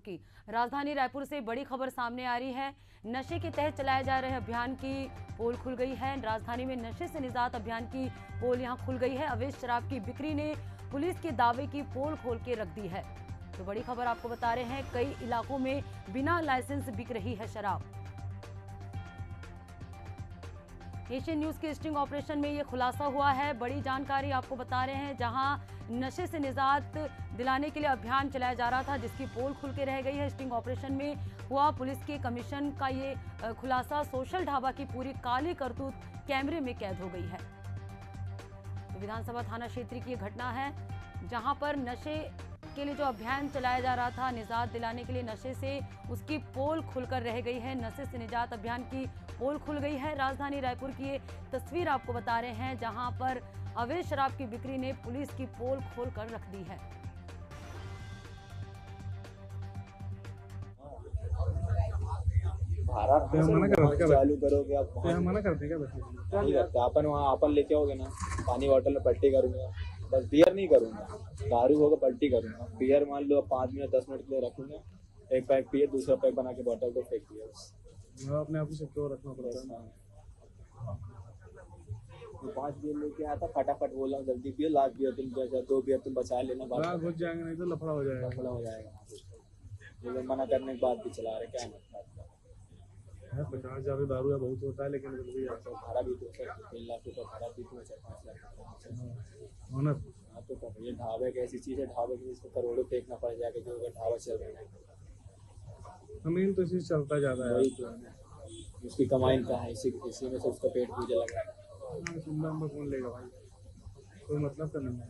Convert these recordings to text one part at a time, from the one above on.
की राजधानी रायपुर से बड़ी खबर सामने आ रही है। नशे के तहत चलाए जा रहे अभियान की पोल खुल गई है। राजधानी में नशे से निजात अभियान की पोल यहां खुल गई है। अवैध शराब की बिक्री ने पुलिस के दावे की पोल खोल के रख दी है। तो बड़ी खबर आपको बता रहे हैं, कई इलाकों में बिना लाइसेंस बिक रही है शराब। एशियन न्यूज के स्टिंग ऑपरेशन में ये खुलासा हुआ है। बड़ी जानकारी आपको बता रहे हैं, जहां नशे से निजात दिलाने के लिए अभियान चलाया जा रहा था, जिसकी पोल खुल के रह गई है। स्टिंग ऑपरेशन में हुआ पुलिस के कमीशन का ये खुलासा। सोशल ढाबा की पूरी काली करतूत कैमरे में कैद हो गई है। तो विधानसभा थाना क्षेत्र की घटना है, जहां पर नशे के लिए जो अभियान चलाया जा रहा था, निजात दिलाने के लिए नशे से, उसकी पोल खुलकर रह गई है। नशे से निजात अभियान की पोल खुल गई है। राजधानी रायपुर की ये तस्वीर आपको बता रहे हैं, जहां पर अवैध शराब की बिक्री ने पुलिस की पोल खोलकर रख दी है। चालू करोगे आप, मना कर देगा। नहीं करता अपन, वहाँ अपन लेके आओगे ना, पानी बॉटल में पट्टी करूंगा, बस बियर नहीं करूंगा। दारू होगा पल्टी करूंगा। बियर मान लो 5 मिनट 10 मिनट के लिए रखूंगा, एक पैक पिए, दूसरा पैक बना के बॉटल को फेंक दिया। अपने आप से क्यों रखना पड़ता है। 5 बियर लेके आया था, फटाफट बोला जल्दी पियो, लास्ट बियर तुम 2 बियर तुम बचा लेना, घुस जाएंगे, नहीं तो लफड़ा हो जाएगा। लफड़ा हो जाएगा। मना करने के बाद भी चला रहे, क्या मतलब 50,000 दारू या बहुत होता है, लेकिन भाड़ा भी तो 3 लाख रुपये भाड़ा भी तो 4-5 लाख। हाँ तो ये ढाबे एक ऐसी चीज़ है, ढाबे के इसको करोड़ों फेंकना पड़ जाएगा, जो अगर ढाबा चल रहा है। जमीन तो इसी चलता जाता है, वही तो है, उसकी कमाई का है, इसी में से उसका पेट पूजा लगा है। कौन लेगा भाई, कोई मतलब तो नहीं है।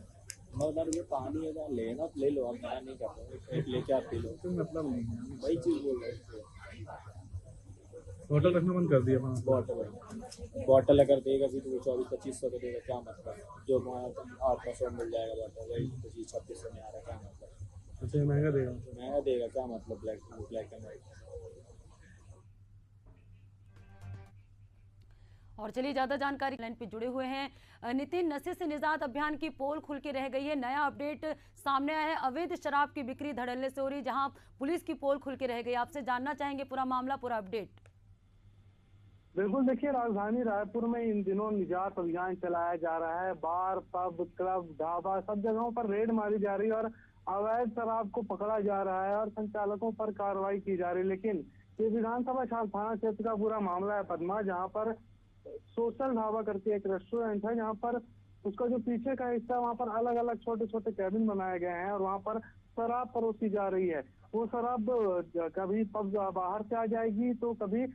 मतलब ये पानी है, लेना ले लो, आप मना नहीं कर रहे, एक लेके आप पी लो, कोई मतलब नहीं है, वही चीज़ बोल रहे हैं। बॉटल रखना बंद कर दिया। बॉटल अगर देगा भी तो वो 2400-2500 का देगा, क्या मतलब। जो 800 मिल जाएगा बॉटल, वही 2500-2600 में आ रहा है, क्या मतलब। अच्छा महंगा देगा क्या मतलब, ब्लैक एंड वाइट। और चलिए ज्यादा जानकारी लाइन पे जुड़े हुए हैं नितिन। नशे से निजात अभियान की पोल खुल के रह गई है। नया अपडेट सामने आया है, अवैध शराब की बिक्री धड़ल्ले से हो रही, जहां पुलिस की पोल खुल के रह गई। आपसे जानना चाहेंगे पूरा मामला, पूरा अपडेट। बिल्कुल, देखिए राजधानी रायपुर में इन दिनों निजात अभियान चलाया जा रहा है। बार, पब, क्लब, ढाबा, सब जगहों पर रेड मारी जा रही है और अवैध शराब को पकड़ा जा रहा है और संचालकों पर कार्रवाई की जा रही है। लेकिन ये विधानसभा थाना क्षेत्र का पूरा मामला है पद्मा, जहाँ पर सोशल ढाबा करके एक रेस्टोरेंट है, जहाँ पर उसका जो पीछे का हिस्सा, वहाँ पर अलग अलग छोटे छोटे कैबिन बनाए गए हैं और वहाँ पर शराब परोसी जा रही है। वो शराब कभी पब बाहर से आ जाएगी, तो कभी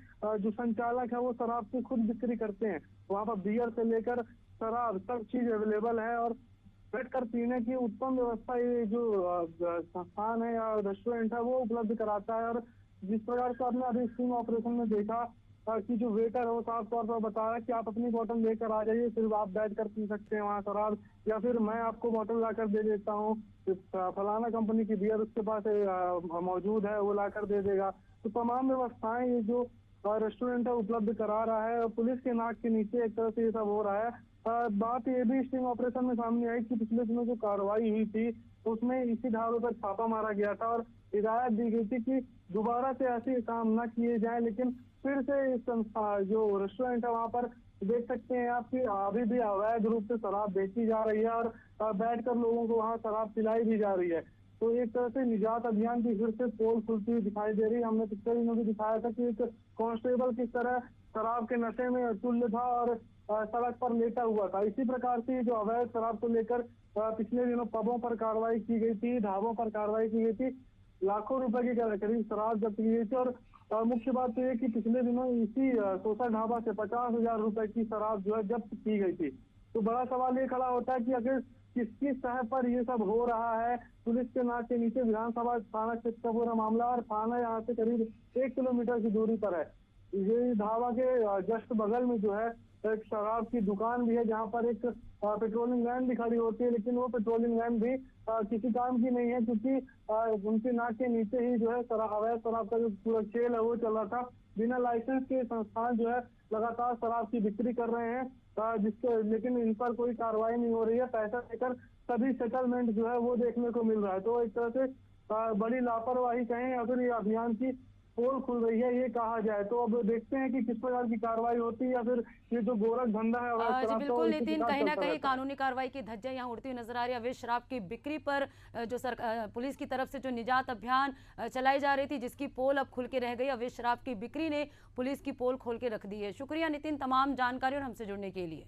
जो संचालक है वो शराब की खुद बिक्री करते हैं। वहाँ पर बियर से लेकर शराब सब चीज अवेलेबल है और बैठ कर पीने की उत्तम व्यवस्था ये जो संस्थान है या रेस्टोरेंट है वो उपलब्ध कराता है। और जिस प्रकार से आपने अभी स्टिंग ऑपरेशन में देखा कि जो वेटर है वो साफ तौर पर बताया कि आप अपनी बोतल लेकर आ जाइए, सिर्फ आप बैठ कर पी सकते हैं वहाँ शराब, या फिर मैं आपको बोतल लाकर दे देता हूँ, फलाना कंपनी की बियर उसके पास मौजूद है, वो लाकर दे देगा। तो तमाम व्यवस्थाएं ये जो रेस्टोरेंट है उपलब्ध करा रहा है। पुलिस के नाक के नीचे एक तरह से ये सब हो रहा है। बात ये भी स्टिंग ऑपरेशन में सामने आई कि पिछले दिनों जो कार्रवाई हुई थी उसमें इसी ढाबे पर छापा मारा गया था और हिदायत दी गई थी कि दोबारा से ऐसे काम न किए जाए। लेकिन फिर से इस जो रेस्टोरेंट है वहाँ पर देख सकते हैं आप कि अभी भी अवैध रूप से शराब बेची जा रही है और बैठकर लोगों को वहाँ शराब पिलाई भी जा रही है। तो एक तरह से निजात अभियान की फिर से पोल खुलती हुई दिखाई दे रही है। हमने पिछले दिनों भी दिखाया था कि एक कांस्टेबल किस तरह शराब के नशे में तुल्य था और सड़क पर लेटा हुआ था। इसी प्रकार से जो अवैध शराब को लेकर पिछले दिनों पबों पर कार्रवाई की गई थी, ढाबों पर कार्रवाई की गई थी, लाखों रुपए की करीब शराब जब्त की गई थी। और मुख्य बात तो ये कि पिछले दिनों इसी सोशल ढाबा से 50,000 रुपए की शराब जो है जब्त की गई थी। तो बड़ा सवाल ये खड़ा होता है कि अगर किसकी सह पर ये सब हो रहा है। पुलिस के नाक के नीचे विधानसभा थाना क्षेत्र का पूरा मामला और थाना यहाँ से करीब 1 किलोमीटर की दूरी पर है। ये ढाबा के जस्ट बगल में जो है एक शराब की दुकान भी है, जहाँ पर एक पेट्रोलिंग वैन भी खड़ी होती है, लेकिन वो पेट्रोलिंग वैन भी किसी काम की नहीं है, क्योंकि उनके नाक के नीचे ही जो है अवैध शराब का जो पूरा खेल है वो चल रहा था। बिना लाइसेंस के संस्थान जो है लगातार शराब की बिक्री कर रहे हैं, जिसके लेकिन इन पर कोई कार्रवाई नहीं हो रही है। पैसा लेकर सभी सेटलमेंट जो है वो देखने को मिल रहा है। तो एक तरह से बड़ी लापरवाही कहें या फिर ये अभियान की पोल खुल रही है ये कहा जाए। तो अब देखते हैं कि किस प्रकार की कार्रवाई होती है या फिर ये जो गोरख धंधा है अवैध जी शराब का, बिल्कुल वो इसी नितिन, प्रकार कहीं ना चलता कहीं रहता है। कानूनी कार्रवाई की धज्जियां यहाँ उड़ती हुई नजर आ रही है। अवैध शराब की बिक्री पर जो पुलिस की तरफ से जो निजात अभियान चलाई जा रही थी, जिसकी पोल अब खुल के रह गई। अवैध शराब की बिक्री ने पुलिस की पोल खोल के रख दी है। शुक्रिया नितिन तमाम जानकारी और हमसे जुड़ने के लिए।